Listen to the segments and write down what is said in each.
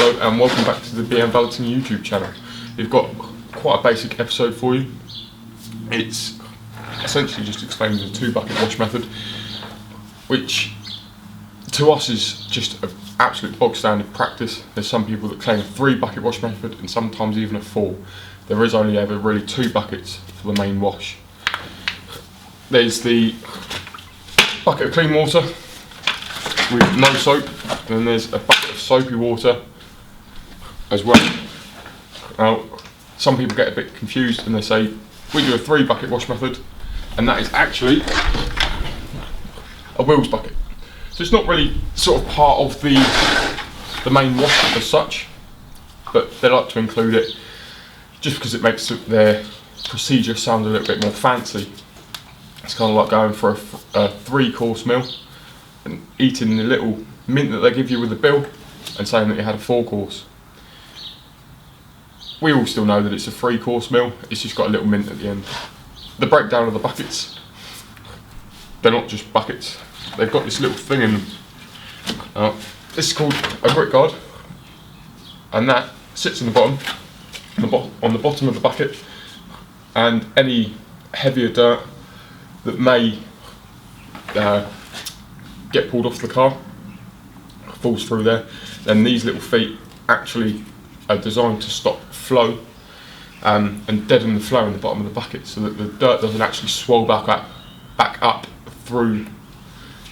Hello and welcome back to the BM Balloting YouTube channel. We've got quite a basic episode for you. It's essentially just explaining the 2-bucket wash method, which to us is just an absolute bog standard practice. There's some people that claim a 3-bucket wash method and sometimes even a 4. There is only ever really 2 buckets for the main wash. There's the bucket of clean water with no soap, and then there's a bucket of soapy water as well. Now, some people get a bit confused and they say we do a 3-bucket wash method, and that is actually a wheels bucket. So it's not really sort of part of the main wash as such, but they like to include it just because it makes their procedure sound a little bit more fancy. It's kind of like going for a 3-course meal and eating the little mint that they give you with the bill and saying that you had a 4-course. We all still know that it's a 3-course meal, it's just got a little mint at the end. The breakdown of the buckets, they're not just buckets, they've got this little thing in them. This is called a grit guard, and that sits in the bottom, on the bottom of the bucket, and any heavier dirt that may get pulled off the car falls through there. Then these little feet actually are designed to stop flow and deaden the flow in the bottom of the bucket, so that the dirt doesn't actually swell back up through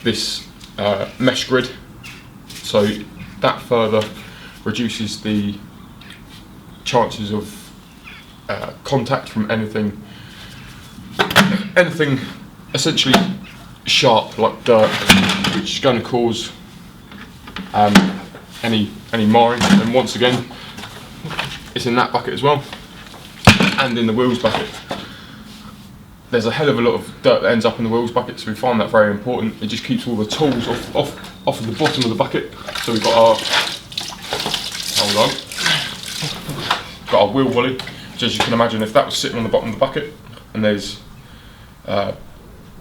this mesh grid. So that further reduces the chances of contact from anything essentially sharp like dirt, which is going to cause any marring. And once again, it's in that bucket as well, and in the wheels bucket. There's a hell of a lot of dirt that ends up in the wheels bucket, so we find that very important. It just keeps all the tools off of the bottom of the bucket. So we've got our wheel volley, which, as you can imagine, if that was sitting on the bottom of the bucket and there's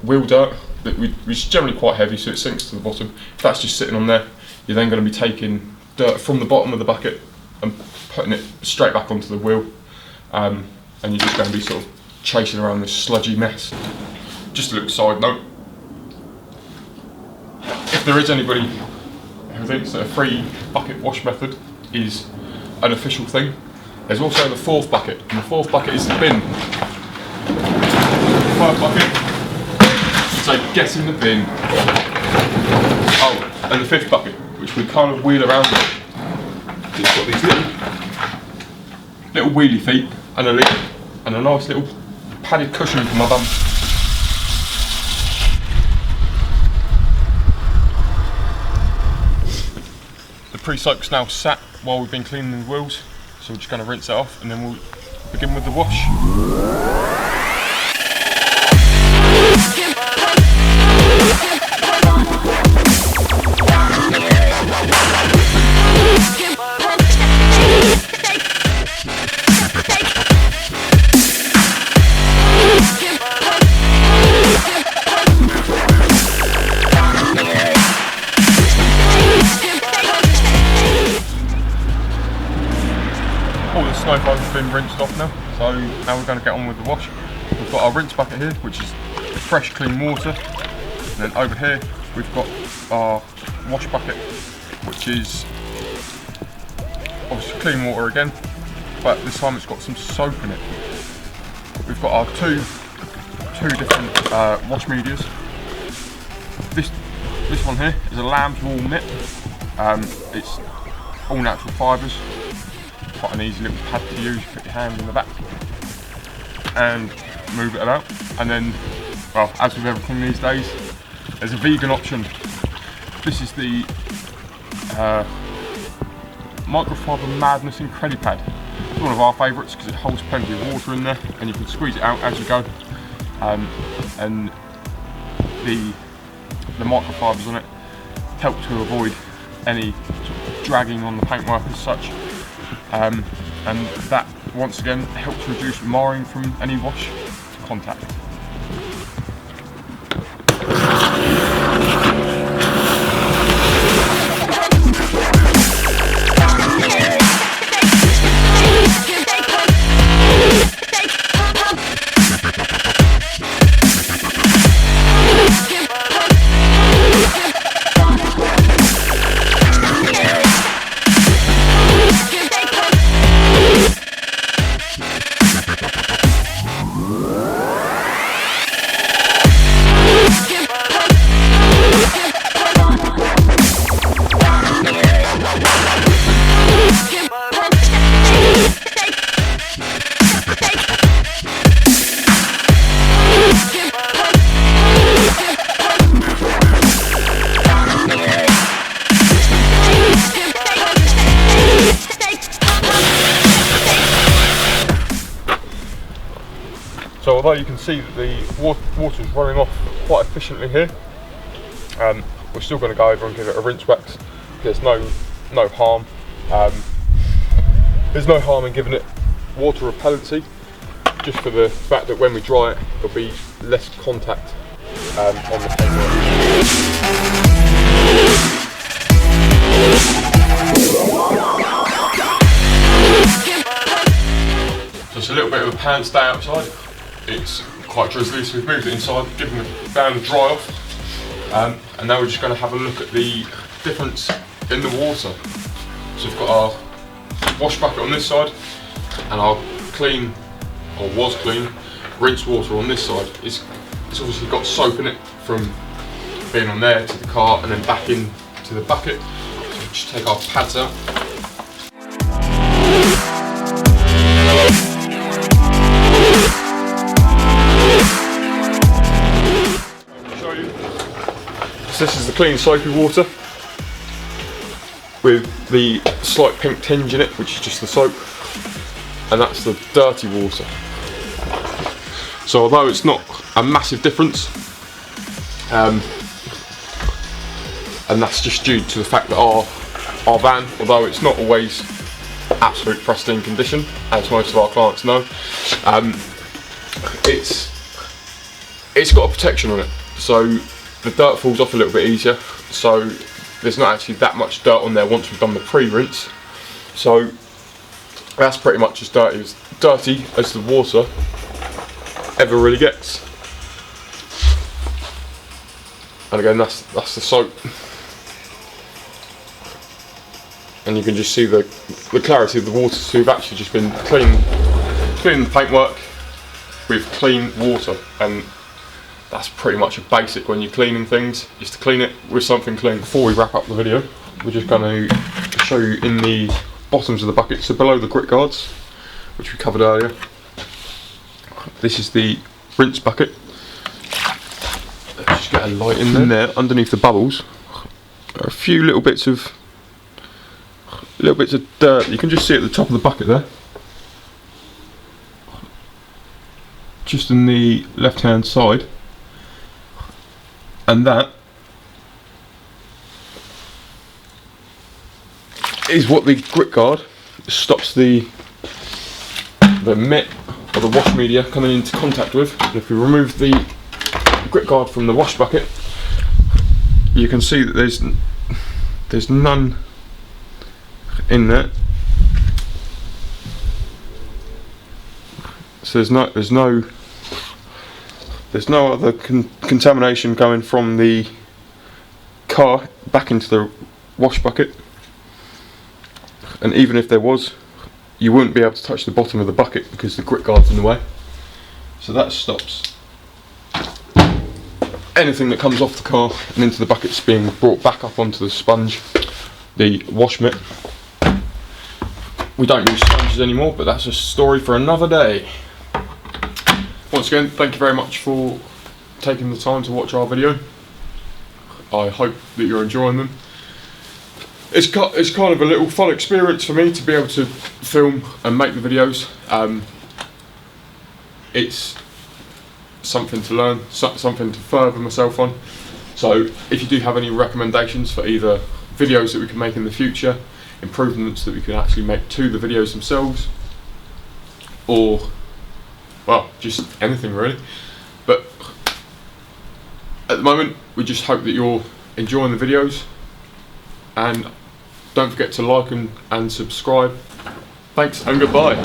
wheel dirt, which is generally quite heavy, so it sinks to the bottom. If that's just sitting on there, you're then going to be taking dirt from the bottom of the bucket and putting it straight back onto the wheel, and you're just going to be sort of chasing around this sludgy mess. Just a little side note, if there is anybody who thinks that a 3-bucket wash method is an official thing, there's also the 4th bucket, and the 4th bucket is the bin. The 3rd bucket, so get in the bin. Oh, and the 5th bucket, which we kind of wheel around with. It's got these little wheelie feet and a lid and a nice little padded cushion for my bum. The pre-soak's now sat while we've been cleaning the wheels, so we're just going to rinse it off and then we'll begin with the wash. All the snow foam's been rinsed off now, so now we're going to get on with the wash. We've got our rinse bucket here, which is fresh clean water, and then over here we've got our wash bucket, which is obviously clean water again, but this time it's got some soap in it. We've got our two different wash medias. This one here is a lamb's wool knit. It's all natural fibres. Quite an easy little pad to use. Put your hand in the back and move it about. And then, well, as with everything these days, there's a vegan option. This is the microfiber madness Incredipad. It's one of our favourites because it holds plenty of water in there and you can squeeze it out as you go. And the microfibers on it help to avoid any sort of dragging on the paintwork as such. And that once again helps reduce marring from any wash contact. although you can see that the water is running off quite efficiently here, we're still going to go over and give it a rinse wax. There's no harm. There's no harm in giving it water repellency, just for the fact that when we dry it, there'll be less contact on the paintwork. Just a little bit of a pants day outside. It's quite drizzly, so we've moved it inside, given the fan a dry off, and now we're just going to have a look at the difference in the water. So we've got our wash bucket on this side, and our clean, or was clean, rinse water on this side. It's obviously got soap in it from being on there to the car and then back into the bucket. So we just take our pads out. Show you. So this is the clean soapy water with the slight pink tinge in it, which is just the soap, and that's the dirty water. So although it's not a massive difference, and that's just due to the fact that our van, although it's not always absolute pristine condition, as most of our clients know, it's got a protection on it, so the dirt falls off a little bit easier, so there's not actually that much dirt on there once we've done the pre-rinse. So that's pretty much as dirty as the water ever really gets. And again, that's the soap, and you can just see the clarity of the water. So we've actually just been cleaning the paintwork with clean water, and that's pretty much a basic when you're cleaning things, is to clean it with something clean. Before we wrap up the video, we're just going to show you in the bottoms of the bucket, so below the grit guards, which we covered earlier. This is the rinse bucket. Let's just get a light in there. Underneath the bubbles are a few little bits of dirt. You can just see at the top of the bucket there, just in the left hand side, and that is what the grit guard stops the mitt or the wash media coming into contact with. And if we remove the grit guard from the wash bucket, you can see that there's none in there. So there's no other contamination going from the car back into the wash bucket, and even if there was, you wouldn't be able to touch the bottom of the bucket because the grit guard's in the way. So that stops anything that comes off the car and into the buckets being brought back up onto the sponge, the wash mitt. We don't use sponges anymore, but that's a story for another day. Once again, thank you very much for taking the time to watch our video. I hope that you're enjoying them. It's kind of a little fun experience for me to be able to film and make the videos. It's something to learn, something to further myself on. So if you do have any recommendations for either videos that we can make in the future, improvements that we can actually make to the videos themselves, or well, just anything really. But at the moment, we just hope that you're enjoying the videos, and don't forget to like and subscribe. Thanks and goodbye.